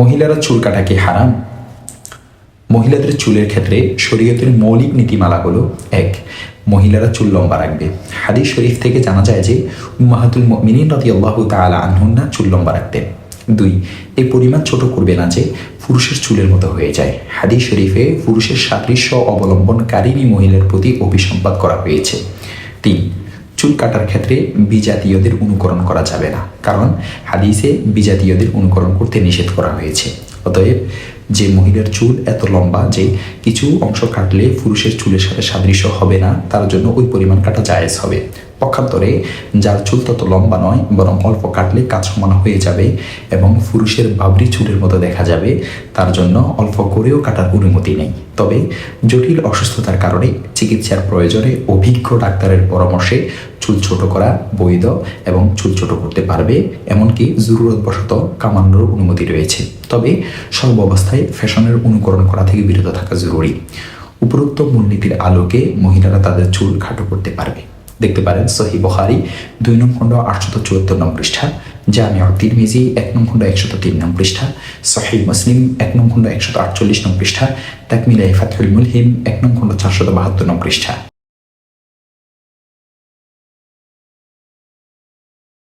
মহিলারা চুল কাটা কি হারাম? মহিলাদের চুলের ক্ষেত্রে শরীয়তের মৌলিক নীতিমালা হলো: 1. মহিলারা চুল লম্বা রাখবে। হাদিস শরীফ থেকে জানা যায় যে উম্মাহাতুল মুমিনিন রাদিয়াল্লাহু তাআলা আনহুন্না চুল লম্বা রাখতেন। 2. এই পরিমাণ ছোট করবে না যে পুরুষের চুলের মতো হয়ে যায়। হাদিস শরীফে পুরুষের সাদৃশ্য অবলম্বনকারিণী মহিলার প্রতি অভিসম্পাত করা হয়েছে। 3. চুল কাটার ক্ষেত্রে বিজাতীয়দের অনুকরণ করা যাবে না, কারণ হাদিসে বিজাতীয়দের অনুকরণ করতে নিষেধ করা হয়েছে। অতএব যে মহিলার চুল এত লম্বা যে কিছু অংশ কাটলে পুরুষের চুলের সাথে সাদৃশ্য হবে না, তার জন্য ওই পরিমাণ কাটা জায়েজ হবে। পক্ষান্তরে যার চুল তত লম্বা নয়, বরং অল্প কাটলে কাজ সমান হয়ে যাবে এবং পুরুষের বাবরি চুলের মতো দেখা যাবে, তার জন্য অল্প করেও কাটার অনুমতি নেই। তবে জটিল অসুস্থতার কারণে চিকিৎসার প্রয়োজনে অভিজ্ঞ ডাক্তারের পরামর্শে চুল ছোট করা বৈধ এবং চুল ছোট করতে পারবে, এমনকি জরুরতবশত কামানোর অনুমতি রয়েছে। তবে সব অবস্থায় ফ্যাশনের অনুকরণ করা থেকে বিরত থাকা জরুরি। উপরোক্ত মূলনীতির আলোকে মহিলারা তাদের চুল খাটো করতে পারবে। দেখতে পারেন সহিহ বুখারী 2 নং খণ্ড 874 নং পৃষ্ঠা, জামিউ তিরমিজি 1 নং খণ্ড 103 নং পৃষ্ঠা, সহিহ মুসলিম 1 নং খণ্ড 148 নং পৃষ্ঠা, তাকমিলায়ে ফাতহুল মুলহিম 1 নং খণ্ড 472 নং পৃষ্ঠা।